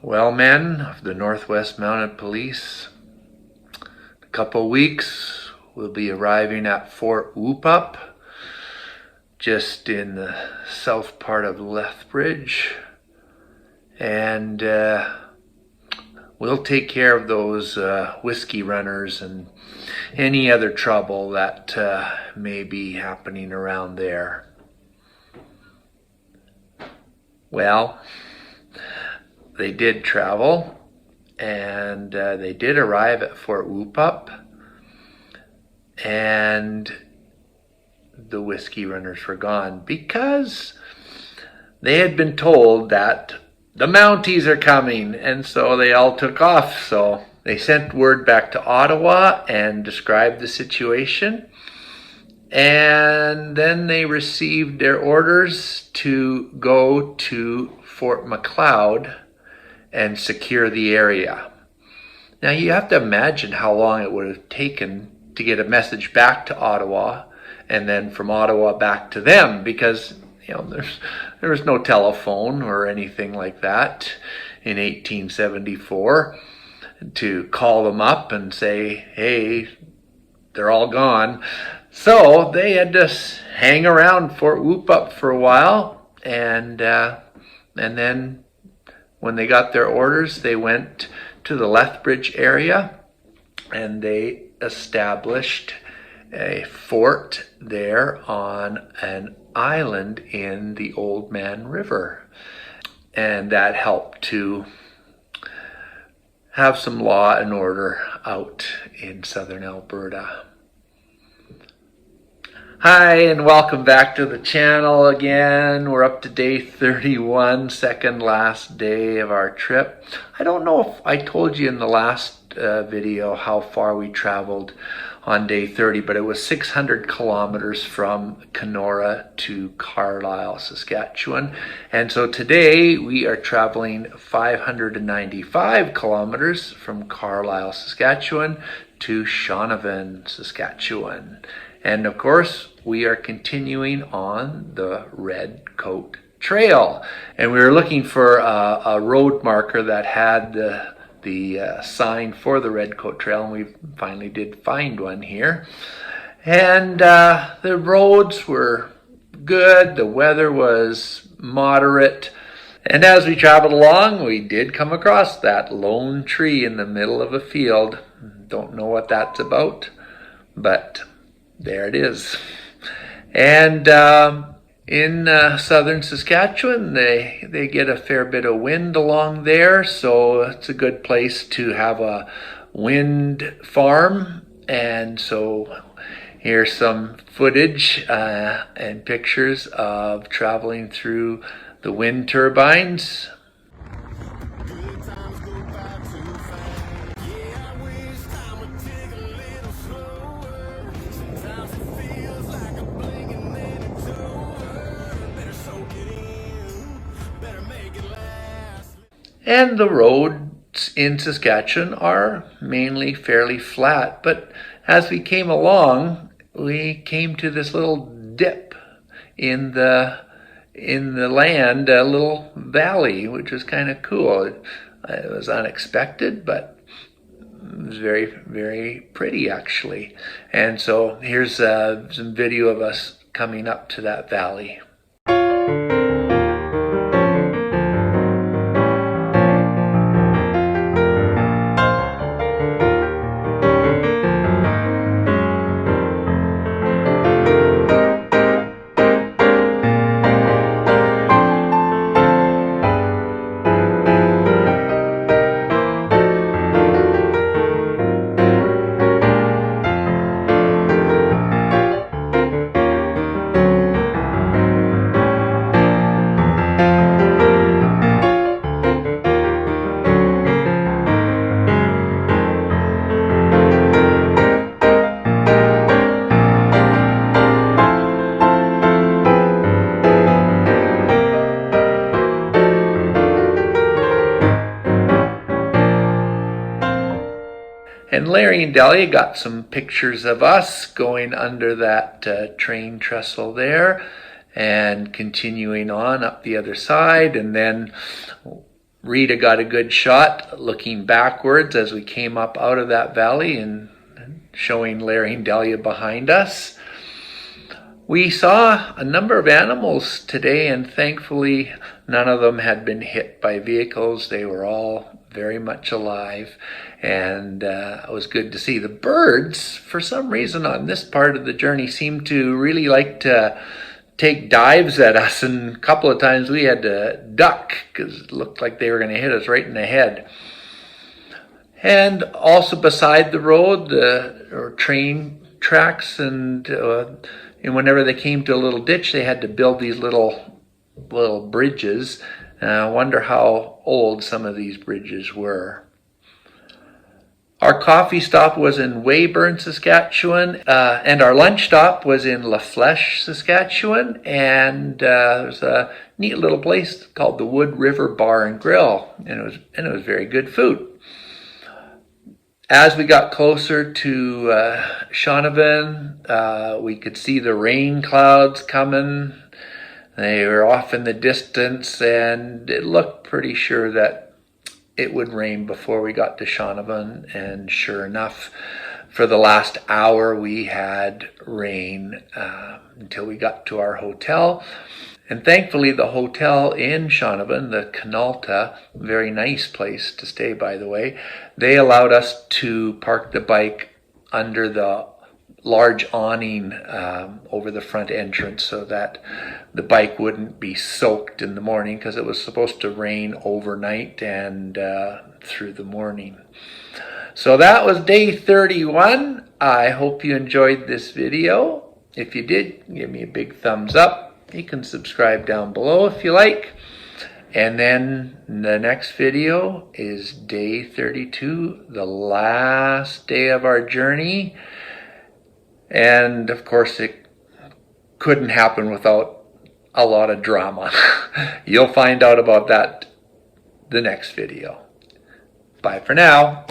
Well, men of the Northwest Mounted Police, in a couple of weeks we'll be arriving at Fort Whoop-Up, just in the south part of Lethbridge, and we'll take care of those whiskey runners and any other trouble that may be happening around there. Well, they did travel, and they did arrive at Fort Whoop-Up, and the whiskey runners were gone because they had been told that the Mounties are coming, and so they all took off. So they sent word back to Ottawa and described the situation, and then they received their orders to go to Fort McLeod and secure the area. Now you have to imagine how long it would have taken to get a message back to Ottawa, and then from Ottawa back to them, because there was no telephone or anything like that in 1874 to call them up and say, hey, they're all gone. So they had to hang around Fort Whoop-Up for a while, and then when they got their orders, they went to the Lethbridge area and they established a fort there on an island in the Old Man River. And that helped to have some law and order out in southern Alberta. Hi, and welcome back to the channel again. We're up to day 31, second last day of our trip. I don't know if I told you in the last video how far we traveled on day 30, but it was 600 kilometers from Kenora to Carlyle, Saskatchewan. And so today we are traveling 595 kilometers from Carlyle, Saskatchewan to Shaunavon, Saskatchewan. And of course, we are continuing on the Red Coat Trail. And we were looking for a road marker that had the sign for the Red Coat Trail, and we finally did find one here. And the roads were good, the weather was moderate, and as we traveled along, we did come across that lone tree in the middle of a field. Don't know what that's about, but there it is. And in southern Saskatchewan, they get a fair bit of wind along there, so it's a good place to have a wind farm. And so here's some footage and pictures of traveling through the wind turbines. And the roads in Saskatchewan are mainly fairly flat, but as we came along, we came to this little dip in the land, a little valley, which was kind of cool. It was unexpected, but it was very, very pretty actually. And so here's some video of us coming up to that valley. And Larry and Delia got some pictures of us going under that train trestle there and continuing on up the other side. And then Rita got a good shot looking backwards as we came up out of that valley and showing Larry and Delia behind us. We saw a number of animals today, and thankfully none of them had been hit by vehicles. They were all very much alive, and it was good to see. The birds, for some reason on this part of the journey, seemed to really like to take dives at us, and a couple of times we had to duck because it looked like they were going to hit us right in the head. And also beside the road, or train tracks, and whenever they came to a little ditch, they had to build these little bridges. I wonder how old some of these bridges were. Our coffee stop was in Weyburn, Saskatchewan, and our lunch stop was in La Flèche, Saskatchewan, and there's a neat little place called the Wood River Bar and Grill, and it was very good food. As we got closer to Shaunavon, we could see the rain clouds coming. They were off in the distance, and it looked pretty sure that it would rain before we got to Shaunavon, and sure enough, for the last hour we had rain until we got to our hotel. And thankfully the hotel in Shaunavon, the Canalta, very nice place to stay by the way, they allowed us to park the bike under the large awning over the front entrance so that the bike wouldn't be soaked in the morning, because it was supposed to rain overnight and through the morning. So that was day 31. I hope you enjoyed this video. If you did, give me a big thumbs up. You can subscribe down below if you like. And then the next video is day 32, the last day of our journey. And of course it couldn't happen without a lot of drama. You'll find out about that the next video. Bye for now.